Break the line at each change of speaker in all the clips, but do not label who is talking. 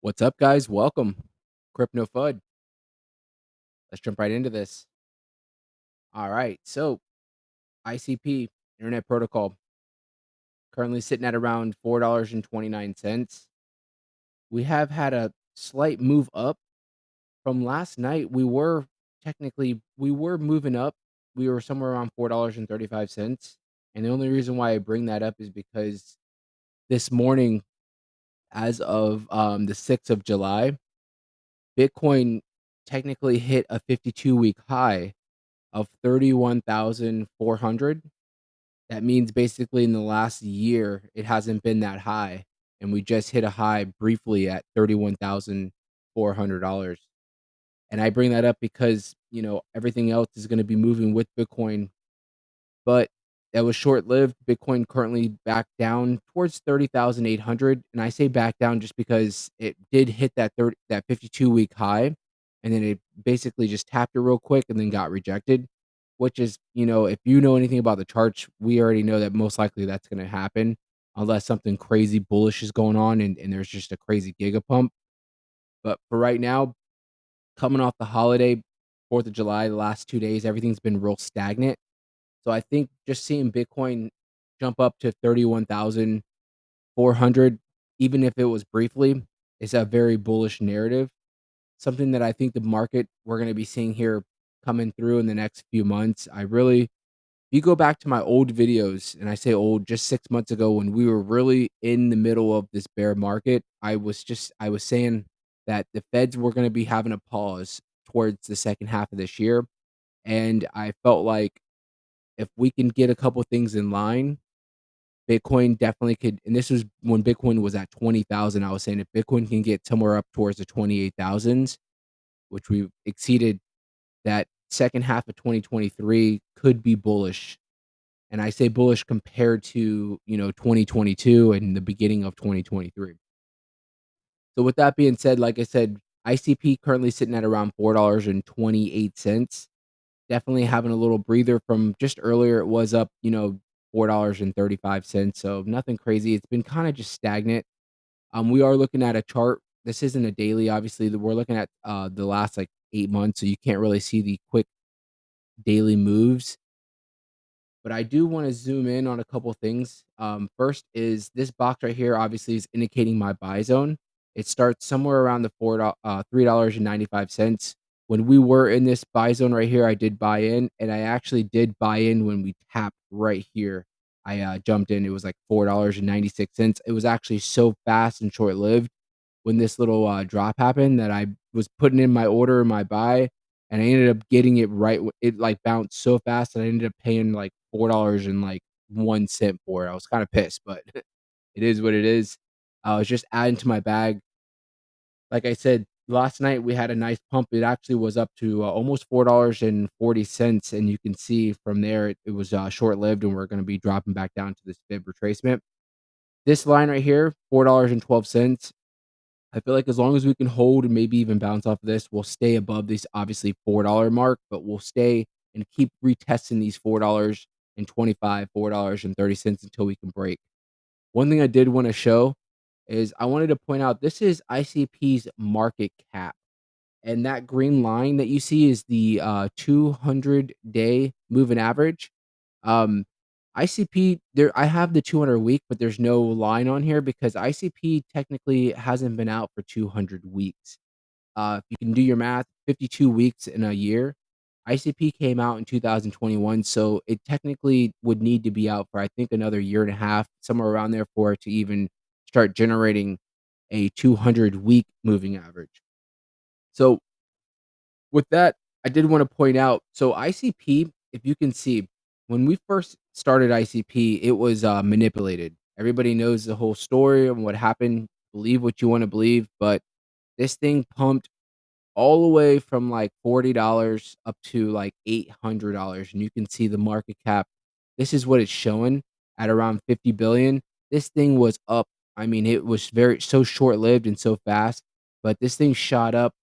What's up, guys? Welcome. Crypto FUD. Let's jump right into this. All right. So, ICP, Internet Protocol, currently sitting at around $4.29. We have had a slight move up from last night. We were moving up. We were somewhere around $4.35. And the only reason why I bring that up is because this morning, as of the 6th of July, Bitcoin technically hit a 52-week high of 31,400. That means basically in the last year, it hasn't been that high, and we just hit a high briefly at $31,400. And I bring that up because, everything else is gonna be moving with Bitcoin, but that was short-lived. Bitcoin currently back down towards 30,800, and I say back down just because it did hit that 52-week high, and then it basically just tapped it real quick and then got rejected, which is, if you know anything about the charts, we already know that most likely that's gonna happen unless something crazy bullish is going on and there's just a crazy giga pump. But for right now, coming off the holiday, 4th of July, the last 2 days, everything's been real stagnant. So I think just seeing Bitcoin jump up to 31,400, even if it was briefly, is a very bullish narrative. Something that I think the market we're gonna be seeing here coming through in the next few months. If you go back to my old videos, and I say old, just 6 months ago when we were really in the middle of this bear market, I was saying that the Feds were gonna be having a pause towards the second half of this year, and I felt like if we can get a couple things in line, Bitcoin definitely could, and this was when Bitcoin was at 20,000. I was saying if Bitcoin can get somewhere up towards the 28,000s, which we exceeded, that second half of 2023 could be bullish. And I say bullish compared to, 2022 and the beginning of 2023. So with that being said, like I said, ICP currently sitting at around $4.28. Definitely having a little breather from just earlier. It was up, $4.35. So nothing crazy. It's been kind of just stagnant. We are looking at a chart. This isn't a daily, obviously. We're looking at the last like 8 months, so you can't really see the quick daily moves. But I do want to zoom in on a couple things. First is this box right here obviously is indicating my buy zone. It starts somewhere around the $3.95. When we were in this buy zone right here, I did buy in, and I actually did buy in when we tapped right here. I jumped in. It was like $4.96. It was actually so fast and short lived when this little drop happened that I was putting in my order, my buy, and I ended up getting it right. It like bounced so fast that I ended up paying like $4 and like 1 cent for it. I was kind of pissed, but it is what it is. I was just adding to my bag. Like I said, last night we had a nice pump. It actually was up to almost $4.40, and you can see from there it was short lived, and we're going to be dropping back down to this fib retracement. This line right here, $4.12. I feel like as long as we can hold and maybe even bounce off of this, we'll stay above this obviously $4 mark, but we'll stay and keep retesting these $4.25, $4.30 until we can break. One thing I did want to show is I wanted to point out this is ICP's market cap. And that green line that you see is the 200-day moving average. Um, ICP, there I have the 200 week, but there's no line on here because ICP technically hasn't been out for 200 weeks. If you can do your math, 52 weeks in a year. ICP came out in 2021, so it technically would need to be out for I think another year and a half, somewhere around there for it to even start generating a 200-week moving average. So with that, I did wanna point out, so ICP, if you can see, when we first started ICP, it was, manipulated. Everybody knows the whole story and what happened. Believe what you wanna believe, but this thing pumped all the way from, like, $40 up to, like, $800, and you can see the market cap. This is what it's showing at around 50 billion. This thing was up. I mean, it was very so short-lived and so fast, but this thing shot up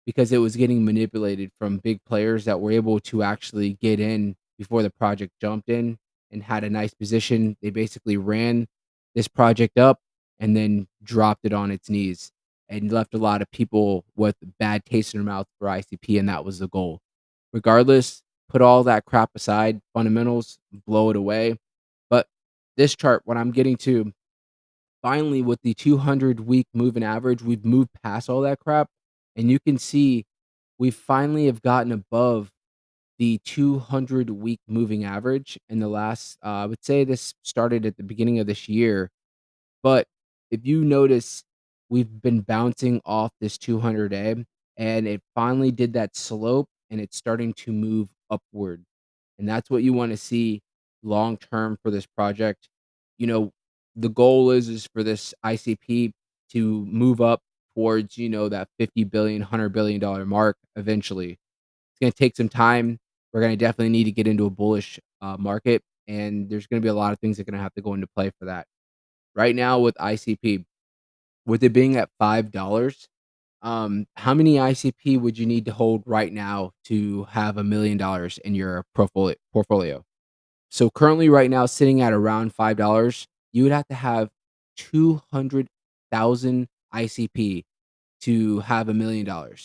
because it was getting manipulated from big players that were able to actually get in before the project jumped in and had a nice position. They basically ran this project up and then dropped it on its knees. and left a lot of people with bad taste in their mouth for ICP, and that was the goal. Regardless, put all that crap aside, fundamentals, blow it away. But this chart, what I'm getting to, finally with the 200-week moving average, we've moved past all that crap, and you can see we finally have gotten above the 200-week moving average in the last, I would say this started at the beginning of this year, but if you notice, we've been bouncing off this 200 day, and it finally did that slope, and it's starting to move upward. And that's what you want to see long term for this project. You know, the goal is for this ICP to move up towards, that 50 billion, $100 billion mark eventually. It's going to take some time. We're going to definitely need to get into a bullish market, and there's going to be a lot of things that are going to have to go into play for that. Right now with ICP, with it being at $5, how many ICP would you need to hold right now to have $1 million in your portfolio? So currently, right now, sitting at around $5, you would have to have 200,000 ICP to have $1 million.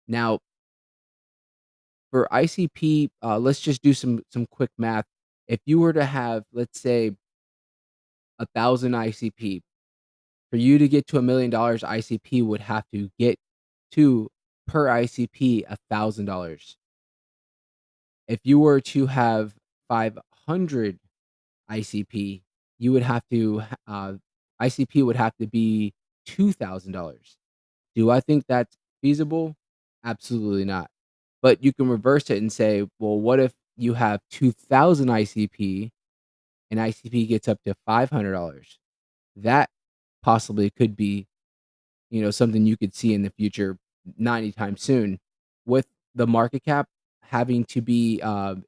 Now, for ICP, let's just do some quick math. If you were to have, let's say, 1,000 ICP, for you to get to $1 million, ICP would have to get to, per ICP, $1,000. If you were to have 500 ICP, you would have to ICP would have to be $2,000. Do I think that's feasible? Absolutely not. But you can reverse it and say, well, what if you have 2,000 ICP and ICP gets up to $500? That possibly could be, something you could see in the future, not anytime soon. With the market cap having to be,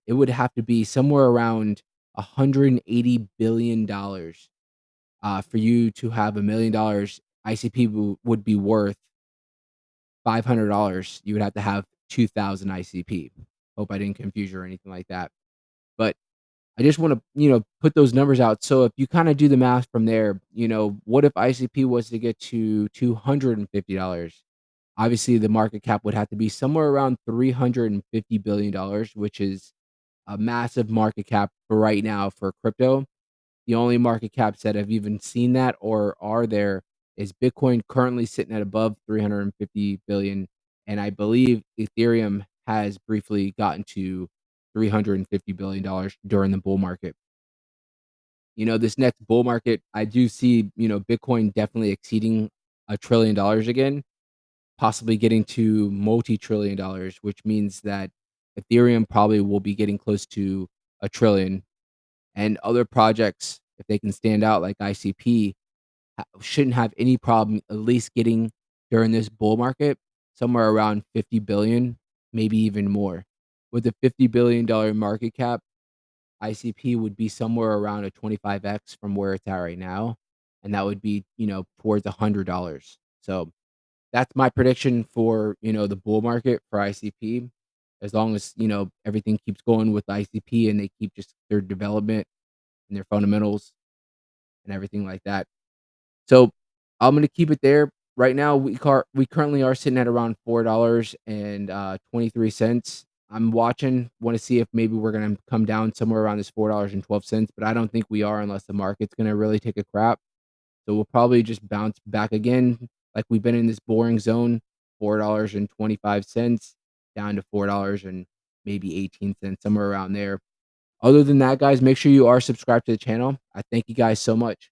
it would have to be somewhere around $180 billion for you to have $1 million. ICP would be worth $500. You would have to have 2,000 ICP. Hope I didn't confuse you or anything like that. But I just want to, put those numbers out. So if you kind of do the math from there, what if ICP was to get to $250? Obviously, the market cap would have to be somewhere around $350 billion, which is a massive market cap for right now for crypto. The only market caps that have even seen that or are there is Bitcoin currently sitting at above 350 billion, and I believe Ethereum has briefly gotten to $350 billion during the bull market. This next bull market, I do see, Bitcoin definitely exceeding $1 trillion again, possibly getting to multi-trillion dollars, which means that Ethereum probably will be getting close to a trillion, and other projects, if they can stand out like ICP, shouldn't have any problem at least getting during this bull market somewhere around 50 billion, maybe even more. With a $50 billion market cap, ICP would be somewhere around a 25x from where it's at right now, and that would be, towards $100. So that's my prediction for, the bull market for ICP. As long as, everything keeps going with ICP and they keep just their development and their fundamentals and everything like that. So I'm gonna keep it there. Right now, we currently are sitting at around $4 and 23 cents. I'm watching, want to see if maybe we're gonna come down somewhere around this $4.12, but I don't think we are unless the market's gonna really take a crap. So we'll probably just bounce back again, like we've been in this boring zone, $4.25 down to $4 and maybe 18 cents, somewhere around there. Other than that, guys, make sure you are subscribed to the channel. I thank you guys so much.